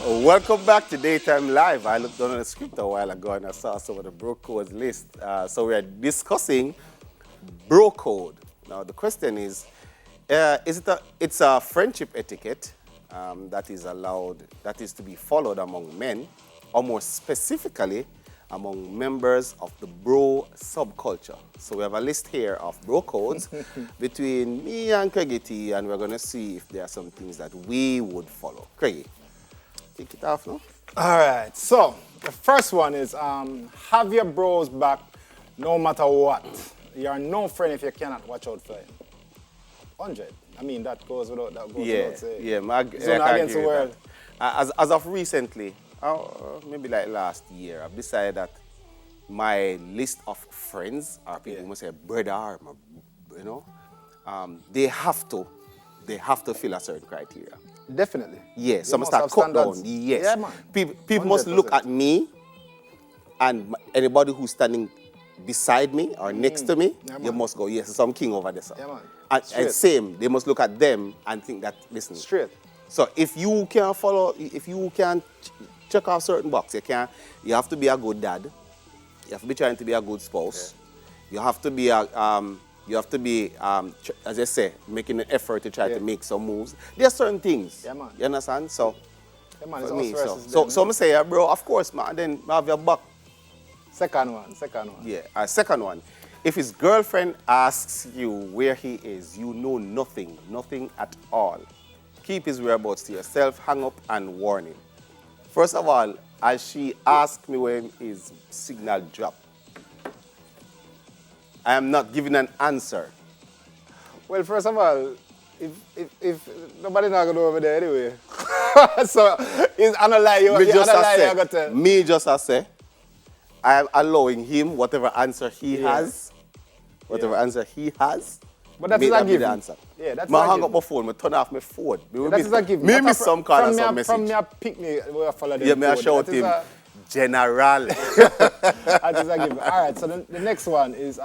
Welcome back to Daytime Live. I looked down at the script a while ago and I saw some of the bro codes list. So we are discussing bro code. Now the question is it's a friendship etiquette that is allowed, that is to be followed among men, or more specifically, among members of the bro subculture. So we have a list here of bro codes between me and Craigie T, and we're going to see if there are some things that we would follow. Craigie, kick it off now. All right, so the first one is have your bros back no matter what. You're no friend if you cannot watch out for him. 100. I mean, that goes without saying. Yeah, It's not against the world. As of recently, maybe like last year, I've decided that my list of friends are people who say brother, or they have to fill a certain criteria. Definitely. Yeah, so I must start have cut down. standards. Yes. Yeah, man. People must look at me and anybody who's standing beside me or next to me, Yeah, man. you must go, yes, there's some king over there, sir. Yeah, man. And Straight. same, they must look at them and think that, listen. Straight. So if you can follow, if you can check off certain boxes, you have to be a good dad. You have to be trying to be a good spouse. You have to be as I say, making an effort to try to make some moves. There are certain things. Yeah, man. You understand? So Yeah, man, for it's me, us so versus so, them, so I'm say, bro, of course, man, then I have your back. Second one. Yeah. Second one. If his girlfriend asks you where he is, you know nothing at all. Keep his whereabouts to yourself, hang up and warn him. First of all, as she asked me when his signal dropped, I am not giving an answer. Well, first of all, if nobody not gonna go over there anyway. So it's analyze you. Me just as say, I am allowing him whatever answer he has. Whatever answer he has. But that may is a not be the given. answer. Yeah, that's I a hang given. up my phone, I turn off my phone. That is a given. Me miss some call or some From message. me a picnic where I follow them. Yeah, me I code. shout That is him, a- General. That is a given. All right, so the next one is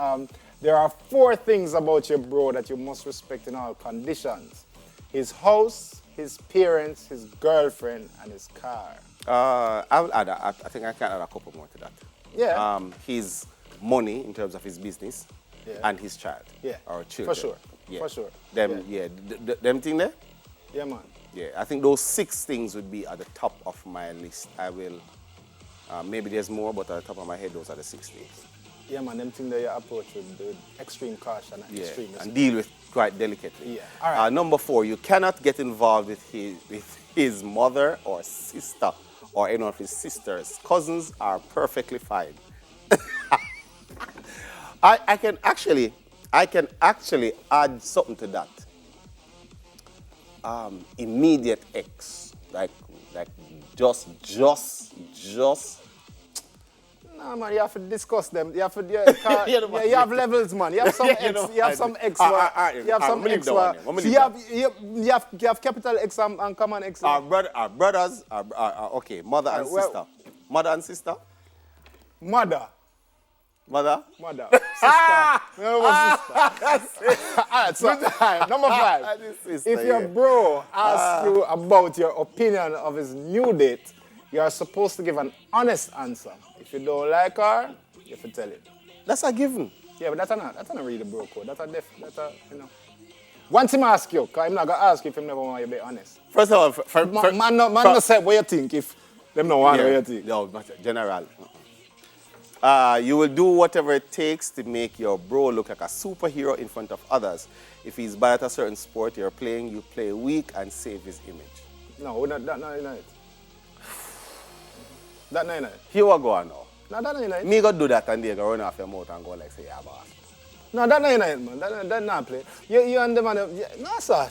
there are 4 things about your bro that you must respect in all conditions. His house, his parents, his girlfriend, and his car. I will add, I think I can add a couple more to that. Yeah. His money in terms of his business and his child. Yeah, or children. for sure. Yeah. For sure. Them, them thing there? Yeah, man. Yeah, I think those 6 things would be at the top of my list. I will, maybe there's more, but at the top of my head, those are the 6 things. Yeah, man, them things that you approach with extreme caution and extreme respect. And deal with quite delicately. Yeah, all right. Number 4, you cannot get involved with his mother or sister or any of his sisters. Cousins are perfectly fine. I can actually add something to that. Immediate ex, like just. Nah, man, you have to discuss them. You have to, you have levels, man. You have some X. You have some X. You have some X. You have capital X and common X. Our brothers, okay, mother and sister. Mother and sister? Mother. Mother? Mother. Sister. All right, so number 5. If your bro asks you about your opinion of his new date, you are supposed to give an honest answer. If you don't like her, you have to tell him. That's a given. Yeah, but that's not really the bro code. That's a, you know. Once him ask you, because I'm not going to ask you if him never want you to be honest. First of all, man no say what you think if them no want what you think. No, general. You will do whatever it takes to make your bro look like a superhero in front of others. If he's bad at a certain sport you're playing, you play weak and save his image. No, that's not it. That's not it. Here we go now. No, that's not it. Me go do that and they go run off your mouth and go like say, yeah, boss. No, that's not it, man. That's not play. You and the man, no, sir.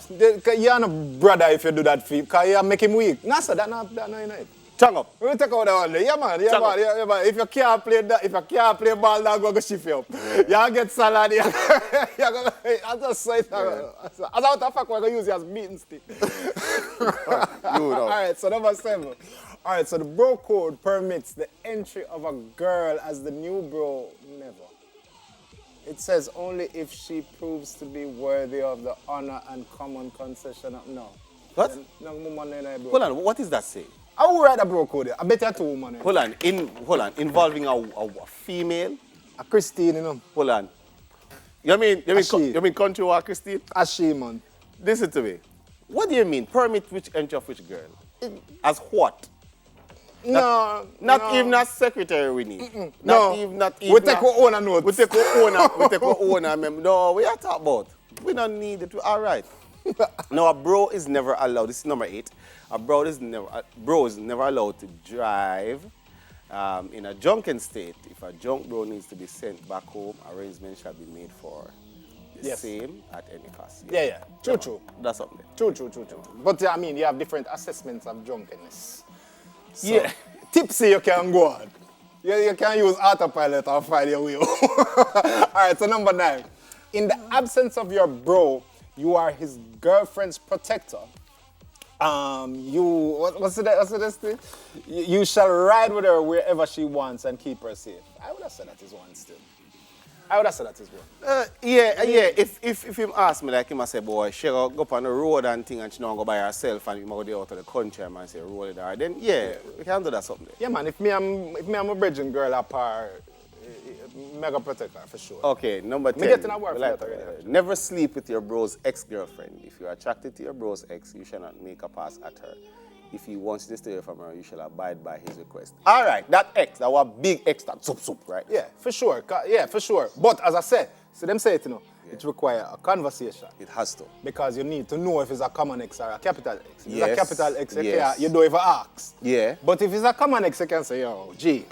You're not a brother if you do that for him, because you make him weak. No, sir, that's not it. Tongue up. We take out that one. Yeah, man. Yeah, man. If you can't play that, if you can't play ball, then go shift you up. You get salad. I just say it. As a matter of fact, we're going to use it as beating stick. All right, so number 7. All right, so the bro code permits the entry of a girl as the new bro. Never. It says only if she proves to be worthy of the honor and common concession. No. What? No woman in there, bro. Hold on, what is that saying? I would write a bro code. I bet you two women. Hold on, involving a female? A Christine, you know. Hold on. You mean country war, Christine? A she, man. Listen to me. What do you mean? Permit which entry of which girl? As what? No. Not even a secretary we need. No. Not even. We take our own notes. We take our own. No, we are talking about. We don't need it. All right. No, a bro is never allowed. This is number 8. A bro is never allowed to drive in a drunken state. If a drunk bro needs to be sent back home, arrangements shall be made for the same at any cost. Yeah. True. That's something. True. But I mean, you have different assessments of drunkenness. So, Yeah. Tipsy, you can go on. You can use autopilot or find your wheel. All right, so number 9. In the absence of your bro, you are his girlfriend's protector. What's the thing? You shall ride with her wherever she wants and keep her safe. I would have said that is one still. If him ask me, like him, I say, boy, she go up on the road and thing and she don't go by herself and he go there out of the country and man say, roll it out. Then, we can do that something. Yeah, man, if me I'm a bridging girl apart, mega protector for sure. Okay, number 10. Me getting a word for that already. Never sleep with your bro's ex-girlfriend. If you are attracted to your bro's ex, you shall not make a pass at her. If he wants to stay away from her, you shall abide by his request. All right, that ex, that was big ex, that soup, right? Yeah, for sure. But as I said, them say it, it requires a conversation. It has to. Because you need to know if it's a common X or a capital X. If it's a Yes, capital X, yes. you don't even ask. Yeah. But if it's a common X, you can say, yo, G.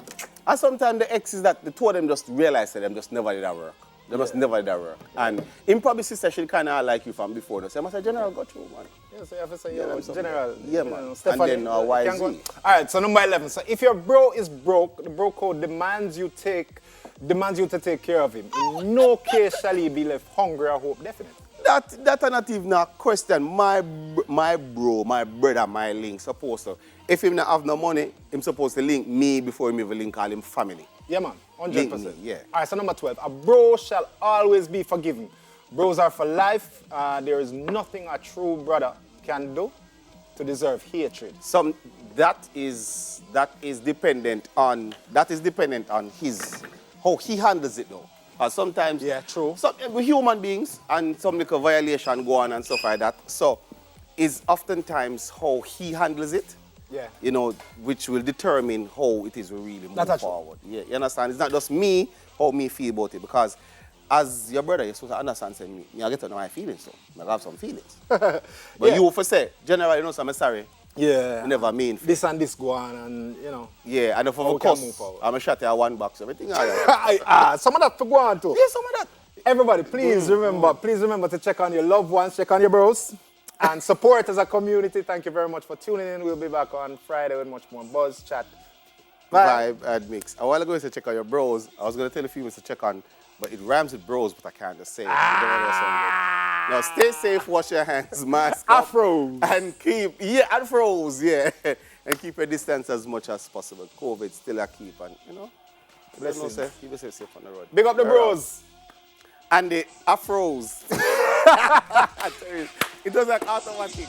And sometimes the exes that the two of them just realize that them just never did that work. They just never did that work. And in probably sister, she kind of like you from before. They say, I say, General, got you, man. Yeah, so you have to say, Yeah, General. yeah, man. Stephanie, And then YZ. All right, so number 11. So if your bro is broke, the bro code demands you to take care of him. In no case shall he be left hungry or hope definite. That are not even a question. My brother, my link, supposed to. If him not have no money, him supposed to link me before him even link all him family. Yeah, man, 100%. Link me, yeah. All right, so number 12. A bro shall always be forgiven. Bros are for life. There is nothing a true brother can do to deserve hatred. That is dependent on his how he handles it though. Sometimes true. We're human beings and some little violation go on and stuff like that. So it's oftentimes how he handles it. Yeah. Which will determine how it is we really move That's forward. Yeah, you understand? It's not just me, how me feel about it. Because as your brother, you're supposed to understand saying me. I get to know my feelings, so I have some feelings. But you for say, generally, I'm sorry. Yeah. You never mean. This and this go on and, Yeah, and if How of can course, move forward? I'm a shot at one box, everything all right. Some of that to go on too. Yeah, some of that. Everybody, please remember to check on your loved ones, check on your bros, and support as a community. Thank you very much for tuning in. We'll be back on Friday with much more buzz, chat. Bye. Vibe and mix. A while ago, I said check on your bros. I was going to tell a few to check on, but it rhymes with bros, but I can't just say it. Now, stay safe, wash your hands, mask up, Afros. and keep, afros, yeah. And keep your distance as much as possible. COVID still a keep, and, Blessings. keep yourself safe on the road. Big up the bros. And the afros. I tell you, it was like automatic.